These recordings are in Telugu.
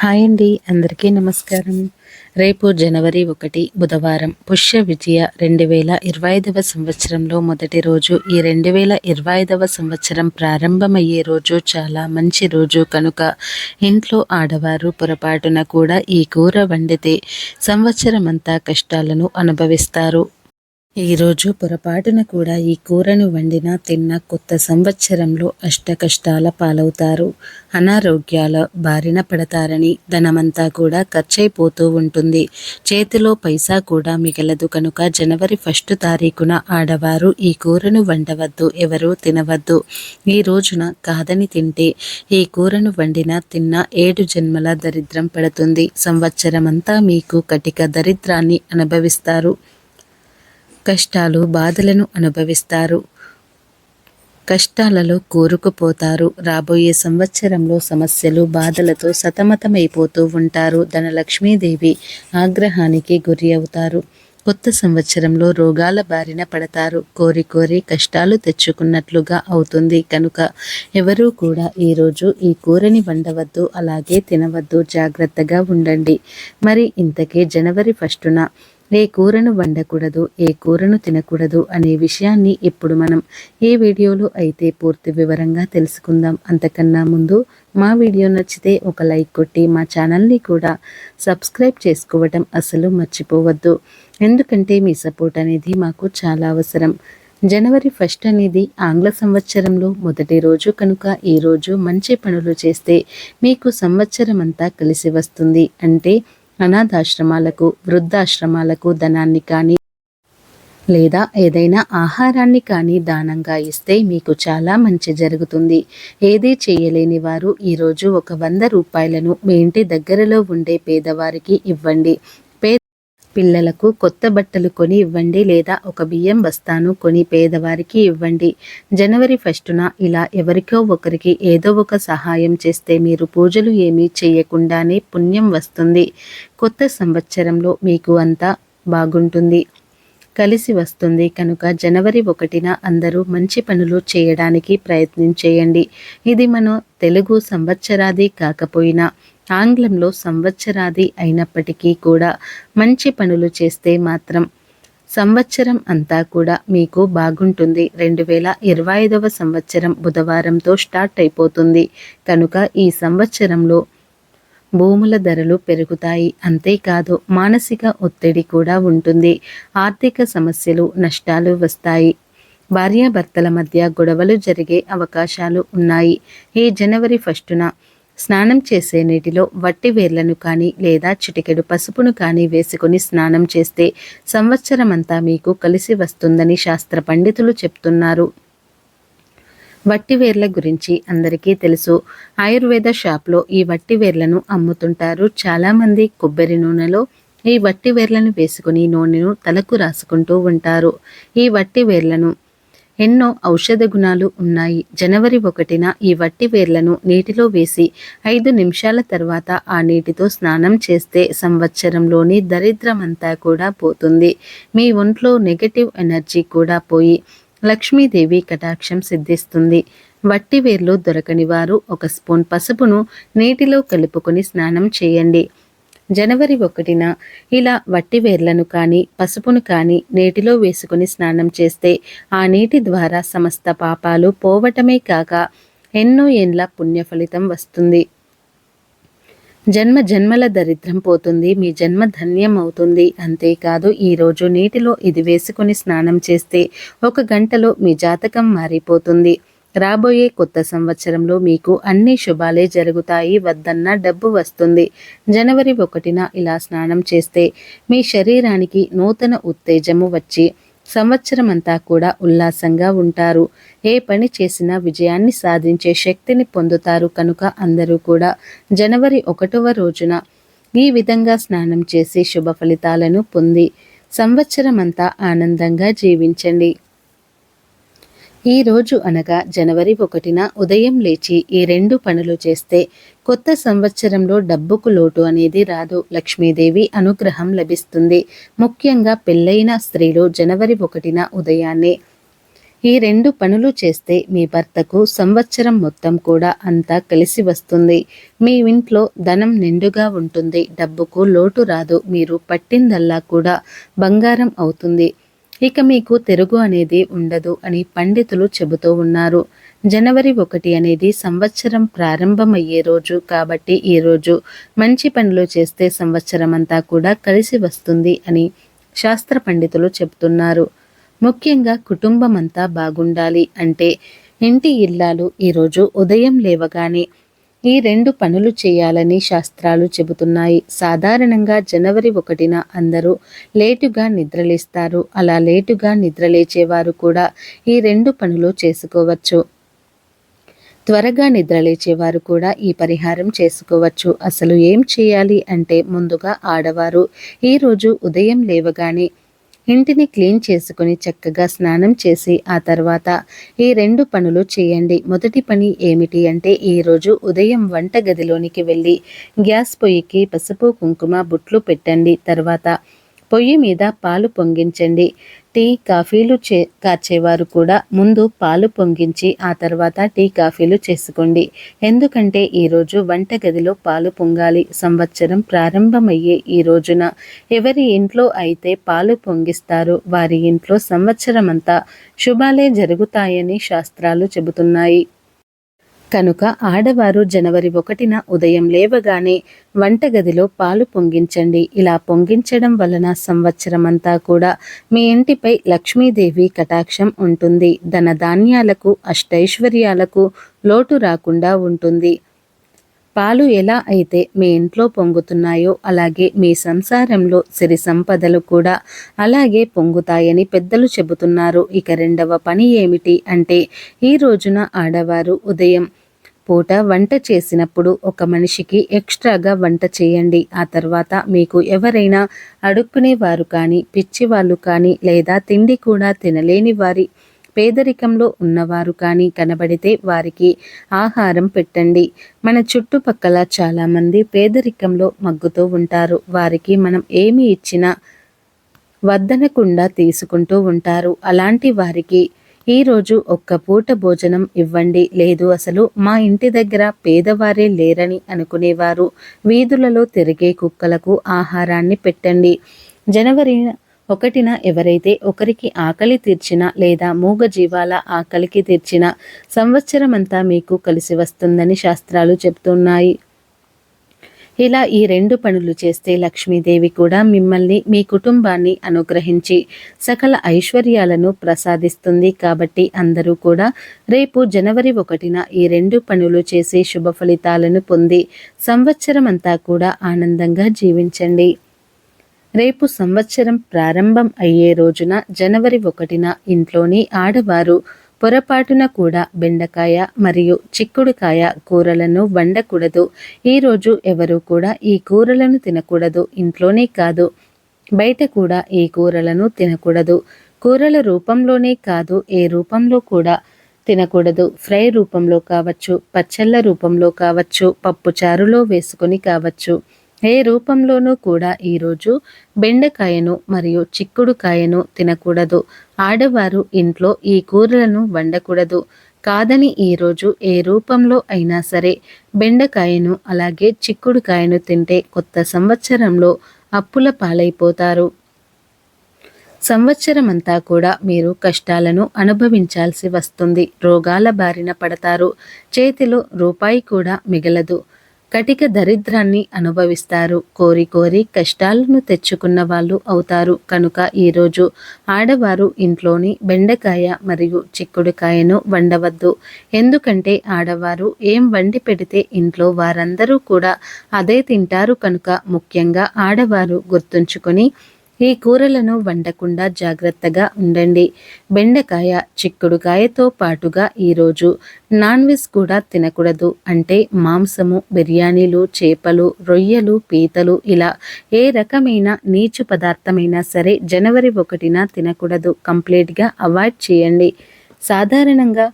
హాయ్ అండి, అందరికీ నమస్కారం. రేపు జనవరి 1 బుధవారం పుష్య విజయ 2025వ సంవత్సరంలో మొదటి రోజు. ఈ 2025వ సంవత్సరం ప్రారంభమయ్యే రోజు చాలా మంచి రోజు కనుక ఇంట్లో ఆడవారు పొరపాటున కూడా ఈ కూర వండితే సంవత్సరమంతా కష్టాలను అనుభవిస్తారు. ఈరోజు పొరపాటున కూడా ఈ కూరను వండినా తిన్న కొత్త సంవత్సరంలో అష్ట కష్టాల పాలవుతారు. అనారోగ్యాల బారిన పడతారని, ధనమంతా కూడా ఖర్చయిపోతూ ఉంటుంది. చేతిలో పైసా కూడా మిగలదు కనుక జనవరి 1 తారీఖున ఆడవారు ఈ కూరను వండవద్దు, ఎవరూ తినవద్దు. ఈ రోజున కాదని తింటే ఈ కూరను వండినా తిన్న 7 జన్మల దరిద్రం పడుతుంది. సంవత్సరమంతా మీకు కటిక దరిద్రాన్ని అనుభవిస్తారు. కష్టాలు బాధలను అనుభవిస్తారు. కష్టాలలో కూరుకుపోతారు. రాబోయే సంవత్సరంలో సమస్యలు బాధలతో సతమతమైపోతూ ఉంటారు. ధనలక్ష్మీదేవి ఆగ్రహానికి గురి అవుతారు. కొత్త సంవత్సరంలో రోగాల బారిన పడతారు. కోరి కోరి కష్టాలు తెచ్చుకున్నట్లుగా అవుతుంది కనుక ఎవరూ కూడా ఈరోజు ఈ కూరని వండవద్దు, అలాగే తినవద్దు. జాగ్రత్తగా ఉండండి. మరి ఇంతకీ జనవరి 1న ఏ కూరను వండకూడదు, ఏ కూరను తినకూడదు అనే విషయాన్ని ఇప్పుడు మనం ఈ వీడియోలో అయితే పూర్తి వివరంగా తెలుసుకుందాం. అంతకన్నా ముందు మా వీడియో నచ్చితే ఒక లైక్ కొట్టి మా ఛానల్ని కూడా సబ్స్క్రైబ్ చేసుకోవటం అసలు మర్చిపోవద్దు. ఎందుకంటే మీ సపోర్ట్ అనేది మాకు చాలా అవసరం. జనవరి 1 అనేది ఆంగ్ల సంవత్సరంలో మొదటి రోజు కనుక ఈరోజు మంచి పనులు చేస్తే మీకు సంవత్సరం అంతా కలిసి వస్తుంది. అంటే అనాథాశ్రమాలకు, వృద్ధాశ్రమాలకు ధనాన్ని కానీ లేదా ఏదైనా ఆహారాన్ని కానీ దానంగా ఇస్తే మీకు చాలా మంచి జరుగుతుంది. ఏదీ చేయలేని వారు ఈరోజు ఒక 100 రూపాయలను మీ ఇంటి దగ్గరలో ఉండే పేదవారికి ఇవ్వండి. పిల్లలకు కొత్త బట్టలు కొని ఇవ్వండి, లేదా ఒక బియ్యం బస్తాను కొని పేదవారికి ఇవ్వండి. జనవరి 1న ఇలా ఎవరికో ఒకరికి ఏదో ఒక సహాయం చేస్తే మీరు పూజలు ఏమీ చేయకుండానే పుణ్యం వస్తుంది. కొత్త సంవత్సరంలో మీకు అంతా బాగుంటుంది, కలిసి వస్తుంది కనుక జనవరి 1న అందరూ మంచి పనులు చేయడానికి ప్రయత్నించేయండి. ఇది మన తెలుగు సంవత్సరాది కాకపోయినా ఆంగ్లంలో సంవత్సరాది అయినప్పటికీ కూడా మంచి పనులు చేస్తే మాత్రం సంవత్సరం అంతా కూడా మీకు బాగుంటుంది. 2025వ సంవత్సరం బుధవారంతో స్టార్ట్ అయిపోతుంది కనుక ఈ సంవత్సరంలో భూముల ధరలు పెరుగుతాయి. అంతేకాదు మానసిక ఒత్తిడి కూడా ఉంటుంది. ఆర్థిక సమస్యలు, నష్టాలు వస్తాయి. భార్యాభర్తల మధ్య గొడవలు జరిగే అవకాశాలు ఉన్నాయి. ఈ జనవరి 1న స్నానం చేసే నీటిలో వట్టి వేర్లను కానీ లేదా చిటికెడు పసుపును కానీ వేసుకుని స్నానం చేస్తే సంవత్సరమంతా మీకు కలిసి వస్తుందని శాస్త్ర పండితులు చెప్తున్నారు. వట్టివేర్ల గురించి అందరికీ తెలుసు. ఆయుర్వేద షాప్లో ఈ వట్టివేర్లను అమ్ముతుంటారు. చాలామంది కొబ్బరి నూనెలో ఈ వట్టివేర్లను వేసుకుని నూనెను తలకు రాసుకుంటూ ఉంటారు. ఈ వట్టివేర్లను ఎన్నో ఔషధ గుణాలు ఉన్నాయి. జనవరి 1న ఈ వట్టివేర్లను నీటిలో వేసి 5 నిమిషాల తర్వాత ఆ నీటితో స్నానం చేస్తే సంవత్సరంలోని దరిద్రమంతా కూడా పోతుంది. మీ ఒంట్లో నెగటివ్ ఎనర్జీ కూడా పోయి లక్ష్మీదేవి కటాక్షం సిద్ధిస్తుంది. వట్టివేర్లు దొరకని వారు 1 స్పూన్ పసుపును నీటిలో కలుపుకొని స్నానం చేయండి. జనవరి 1న ఇలా వట్టివేర్లను కానీ పసుపును కానీ నీటిలో వేసుకుని స్నానం చేస్తే ఆ నీటి ద్వారా సమస్త పాపాలు పోవటమే కాక ఎన్నో ఏండ్ల పుణ్య ఫలితం వస్తుంది. జన్మ జన్మల దరిద్రం పోతుంది. మీ జన్మ ధన్యం అవుతుంది. అంతేకాదు ఈరోజు నీటిలో ఇది వేసుకుని స్నానం చేస్తే 1 గంటలో మీ జాతకం మారిపోతుంది. రాబోయే కొత్త సంవత్సరంలో మీకు అన్ని శుభాలే జరుగుతాయి. వద్దన్న డబ్బు వస్తుంది. జనవరి 1న ఇలా స్నానం చేస్తే మీ శరీరానికి నూతన ఉత్తేజము వచ్చి సంవత్సరం అంతా కూడా ఉల్లాసంగా ఉంటారు. ఏ పని చేసినా విజయాన్ని సాధించే శక్తిని పొందుతారు కనుక అందరూ కూడా జనవరి 1వ రోజున ఈ విధంగా స్నానం చేసి శుభ ఫలితాలను పొంది సంవత్సరం అంతా ఆనందంగా జీవించండి. ఈ రోజు అనగా జనవరి 1న ఉదయం లేచి ఈ 2 పనులు చేస్తే కొత్త సంవత్సరంలో డబ్బుకు లోటు అనేది రాదు. లక్ష్మీదేవి అనుగ్రహం లభిస్తుంది. ముఖ్యంగా పెళ్ళైన స్త్రీలు జనవరి 1న ఉదయాన్నే ఈ 2 పనులు చేస్తే మీ భర్తకు సంవత్సరం మొత్తం కూడా అంతా కలిసి వస్తుంది. మీ ఇంట్లో ధనం నిండుగా ఉంటుంది. డబ్బుకు లోటు రాదు. మీరు పట్టిందల్లా కూడా బంగారం అవుతుంది. ఇక మీకు తిరుగు అనేది ఉండదు అని పండితులు చెబుతూ ఉన్నారు. జనవరి 1 అనేది సంవత్సరం ప్రారంభమయ్యే రోజు కాబట్టి ఈ రోజు మంచి పనులు చేస్తే సంవత్సరం అంతా కూడా కలిసి వస్తుంది అని శాస్త్ర పండితులు చెబుతున్నారు. ముఖ్యంగా కుటుంబం అంతా బాగుండాలి అంటే ఇంటి ఇల్లాలు ఈరోజు ఉదయం లేవగానే ఈ 2 పనులు చేయాలని శాస్త్రాలు చెబుతున్నాయి. సాధారణంగా జనవరి 1న అందరూ లేటుగా నిద్రలేస్తారు. అలా లేటుగా నిద్రలేచేవారు కూడా ఈ 2 పనులు చేసుకోవచ్చు. త్వరగా నిద్రలేచేవారు కూడా ఈ పరిహారం చేసుకోవచ్చు. అసలు ఏం చేయాలి అంటే ముందుగా ఆడవారు ఈరోజు ఉదయం లేవగానే ఇంటిని క్లీన్ చేసుకుని చక్కగా స్నానం చేసి ఆ తర్వాత ఈ 2 పనులు చేయండి. మొదటి పని ఏమిటి అంటే ఈరోజు ఉదయం వంటగదిలోనికి వెళ్ళి గ్యాస్ పొయ్యికి పసుపు కుంకుమ బుట్లు పెట్టండి. తర్వాత పొయ్యి మీద పాలు పొంగించండి. టీ కాఫీలు కాచేవారు కూడా ముందు పాలు పొంగించి ఆ తర్వాత టీ కాఫీలు చేసుకోండి. ఎందుకంటే ఈరోజు వంటగదిలో పాలు పొంగాలి. సంవత్సరం ప్రారంభమయ్యే ఈ రోజున ఎవరి ఇంట్లో అయితే పాలు పొంగిస్తారో వారి ఇంట్లో సంవత్సరమంతా శుభాలే జరుగుతాయని శాస్త్రాలు చెబుతున్నాయి. కనుక ఆడవారు జనవరి 1న ఉదయం లేవగానే వంటగదిలో పాలు పొంగించండి. ఇలా పొంగించడం వలన సంవత్సరమంతా కూడా మీ ఇంటిపై లక్ష్మీదేవి కటాక్షం ఉంటుంది. ధనధాన్యాలకు అష్టైశ్వర్యాలకు లోటు రాకుండా ఉంటుంది. పాలు ఎలా అయితే మీ ఇంట్లో పొంగుతున్నాయో అలాగే మీ సంసారంలో సిరి సంపదలు కూడా అలాగే పొంగుతాయని పెద్దలు చెబుతున్నారు. ఇక రెండవ పని ఏమిటి అంటే ఈ రోజున ఆడవారు ఉదయం పూట వంట చేసినప్పుడు ఒక మనిషికి ఎక్స్ట్రాగా వంట చేయండి. ఆ తర్వాత మీకు ఎవరైనా అడుక్కునేవారు కానీ పిచ్చివాళ్ళు కానీ లేదా తిండి కూడా తినలేని వారి పేదరికంలో ఉన్నవారు కానీ కనబడితే వారికి ఆహారం పెట్టండి. మన చుట్టుపక్కల చాలామంది పేదరికంలో మగ్గుతూ ఉంటారు. వారికి మనం ఏమి ఇచ్చినా వద్దనకుండా తీసుకుంటూ ఉంటారు. అలాంటి వారికి ఈరోజు ఒక్క పూట భోజనం ఇవ్వండి. లేదు అసలు మా ఇంటి దగ్గర పేదవారే లేరని అనుకునేవారు వీధులలో తిరిగే కుక్కలకు ఆహారాన్ని పెట్టండి. జనవరి 1న ఎవరైతే ఒకరికి ఆకలి తీర్చినా లేదా మూగజీవాల ఆకలికి తీర్చినా సంవత్సరమంతా మీకు కలిసి వస్తుందని శాస్త్రాలు చెబుతున్నాయి. ఇలా ఈ 2 పనులు చేస్తే లక్ష్మీదేవి కూడా మిమ్మల్ని మీ కుటుంబాన్ని అనుగ్రహించి సకల ఐశ్వర్యాలను ప్రసాదిస్తుంది. కాబట్టి అందరూ కూడా రేపు జనవరి 1న ఈ 2 పనులు చేసి శుభ ఫలితాలను పొంది సంవత్సరం అంతా కూడా ఆనందంగా జీవించండి. రేపు సంవత్సరం ప్రారంభం అయ్యే రోజున జనవరి 1న ఇంట్లోని ఆడవారు పొరపాటున కూడా బెండకాయ మరియు చిక్కుడుకాయ కూరలను వండకూడదు. ఈరోజు ఎవరు కూడా ఈ కూరలను తినకూడదు. ఇంట్లోనే కాదు బయట కూడా ఈ కూరలను తినకూడదు. కూరల రూపంలోనే కాదు ఏ రూపంలో కూడా తినకూడదు. ఫ్రై రూపంలో కావచ్చు, పచ్చళ్ళ రూపంలో కావచ్చు, పప్పు చారులో వేసుకొని కావచ్చు, ఏ రూపంలోనూ కూడా ఈరోజు బెండకాయను మరియు చిక్కుడుకాయను తినకూడదు. ఆడవారు ఇంట్లో ఈ కూరలను వండకూడదు. కాదని ఈరోజు ఏ రూపంలో అయినా సరే బెండకాయను అలాగే చిక్కుడుకాయను తింటే కొత్త సంవత్సరంలో అప్పుల పాలైపోతారు. సంవత్సరమంతా కూడా మీరు కష్టాలను అనుభవించాల్సి వస్తుంది. రోగాల బారిన పడతారు. చేతిలో రూపాయి కూడా మిగలదు. కటిక దరిద్రాన్ని అనుభవిస్తారు. కోరి కోరి కష్టాలను తెచ్చుకున్న వాళ్ళు అవుతారు. కనుక ఈరోజు ఆడవారు ఇంట్లోని బెండకాయ మరియు చిక్కుడుకాయను వండవద్దు. ఎందుకంటే ఆడవారు ఏం వండి పెడితే ఇంట్లో వారందరూ కూడా అదే తింటారు. కనుక ముఖ్యంగా ఆడవారు గుర్తుంచుకొని ఈ కూరలను వండకుండా జాగ్రత్తగా ఉండండి. బెండకాయ చిక్కుడుకాయతో పాటుగా ఈరోజు నాన్ వెజ్ కూడా తినకూడదు. అంటే మాంసము, బిర్యానీలు, చేపలు, రొయ్యలు, పీతలు ఇలా ఏ రకమైన నీచు పదార్థమైనా సరే జనవరి 1న తినకూడదు. కంప్లీట్గా అవాయిడ్ చేయండి. సాధారణంగా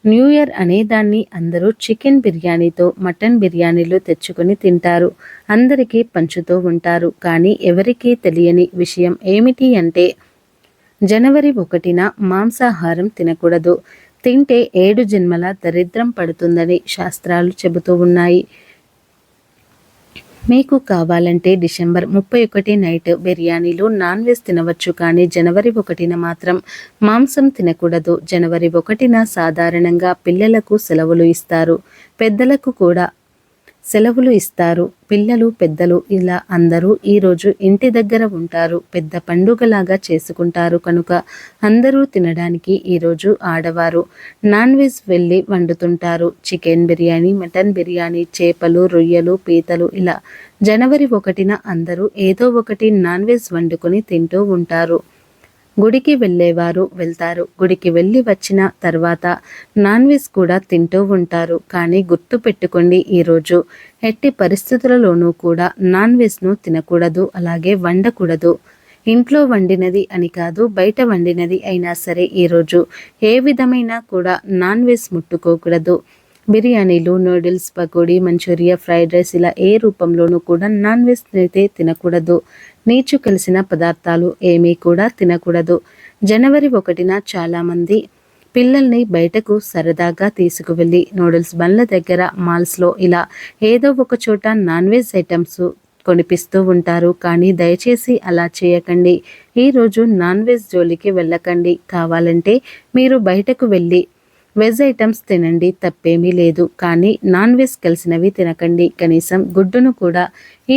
న్యూ ఇయర్ అనేదాన్ని అందరూ చికెన్ బిర్యానీతో మటన్ బిర్యానీలు తెచ్చుకొని తింటారు. అందరికీ పంచుతూ ఉంటారు. కానీ ఎవరికీ తెలియని విషయం ఏమిటి అంటే జనవరి 1న మాంసాహారం తినకూడదు. తింటే 7 జన్మల దరిద్రం పడుతుందని శాస్త్రాలు చెబుతూ ఉన్నాయి. మీకు కావాలంటే డిసెంబర్ 31 నైట్ బిర్యానీలు నాన్ వెజ్ తినవచ్చు, కానీ జనవరి 1న మాత్రం మాంసం తినకూడదు. జనవరి 1న సాధారణంగా పిల్లలకు సెలవులు ఇస్తారు, పెద్దలకు కూడా సెలవులు ఇస్తారు. పిల్లలు పెద్దలు ఇలా అందరూ ఈరోజు ఇంటి దగ్గర ఉంటారు. పెద్ద పండుగలాగా చేసుకుంటారు కనుక అందరూ తినడానికి ఈరోజు ఆడవారు నాన్ వెజ్ వెళ్ళి వండుతుంటారు. చికెన్ బిర్యానీ, మటన్ బిర్యానీ, చేపలు, రొయ్యలు, పీతలు ఇలా జనవరి 1న అందరూ ఏదో ఒకటి నాన్ వెజ్ వండుకొని తింటూ ఉంటారు. గుడికి వెళ్ళేవారు వెళ్తారు. గుడికి వెళ్ళి వచ్చిన తర్వాత నాన్ వెజ్ కూడా తింటూ ఉంటారు. కానీ గుర్తు పెట్టుకోండి, ఈరోజు ఎట్టి పరిస్థితులలోనూ కూడా నాన్ వెజ్ను తినకూడదు, అలాగే వండకూడదు. ఇంట్లో వండినది అని కాదు, బయట వండినది అయినా సరే ఈరోజు ఏ విధమైన కూడా నాన్ వెజ్ ముట్టుకోకూడదు. బిర్యానీలు, noodles, pakodi, manchuria, fried rice ఇలా ఏ రూపంలోనూ కూడా నాన్ వెజ్ అయితే తినకూడదు. నీచు కలిసిన పదార్థాలు ఏమీ కూడా తినకూడదు. జనవరి 1న చాలామంది పిల్లల్ని బయటకు సరదాగా తీసుకువెళ్ళి నూడిల్స్ బండ్ల దగ్గర, మాల్స్లో ఇలా ఏదో ఒక చోట నాన్ వెజ్ ఐటమ్స్ కొనిపిస్తూ ఉంటారు. కానీ దయచేసి అలా చేయకండి. ఈరోజు నాన్ వెజ్ జోలికి వెళ్ళకండి. కావాలంటే మీరు బయటకు వెళ్ళి వెజ్ ఐటమ్స్ తినండి, తప్పేమీ లేదు. కానీ నాన్ వెజ్ కలిసినవి తినకండి. కనీసం గుడ్డును కూడా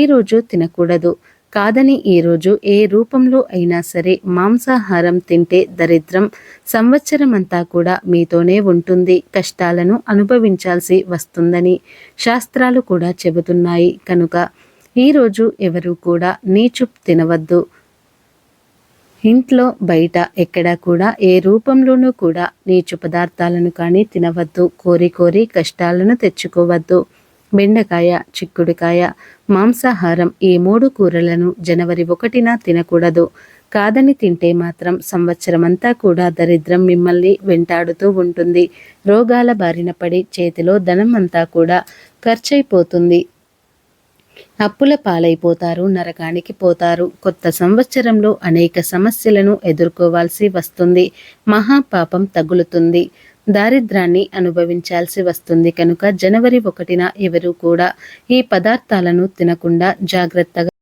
ఈరోజు తినకూడదు. కాదని ఈరోజు ఏ రూపంలో అయినా సరే మాంసాహారం తింటే దరిద్రం సంవత్సరం అంతా కూడా మీతోనే ఉంటుంది, కష్టాలను అనుభవించాల్సి వస్తుందని శాస్త్రాలు కూడా చెబుతున్నాయి. కనుక ఈరోజు ఎవరు కూడా నీచు తినవద్దు. ఇంట్లో బయట ఎక్కడా కూడా ఏ రూపంలోనూ కూడా నీచు పదార్థాలను కానీ తినవద్దు. కోరి కోరి కష్టాలను తెచ్చుకోవద్దు. బెండకాయ, చిక్కుడుకాయ, మాంసాహారం ఈ 3 కూరలను జనవరి 1న తినకూడదు. కాదని తింటే మాత్రం సంవత్సరమంతా కూడా దరిద్రం మిమ్మల్ని వెంటాడుతూ ఉంటుంది. రోగాల బారిన పడి చేతిలో ధనం అంతా కూడా ఖర్చయిపోతుంది. అప్పుల పాలైపోతారు, నరకానికి పోతారు. కొత్త సంవత్సరంలో అనేక సమస్యలను ఎదుర్కోవాల్సి వస్తుంది. మహాపాపం తగులుతుంది, దారిద్రాన్ని అనుభవించాల్సి వస్తుంది. కనుక జనవరి 1న ఎవరు కూడా ఈ పదార్థాలను తినకుండా జాగ్రత్తగా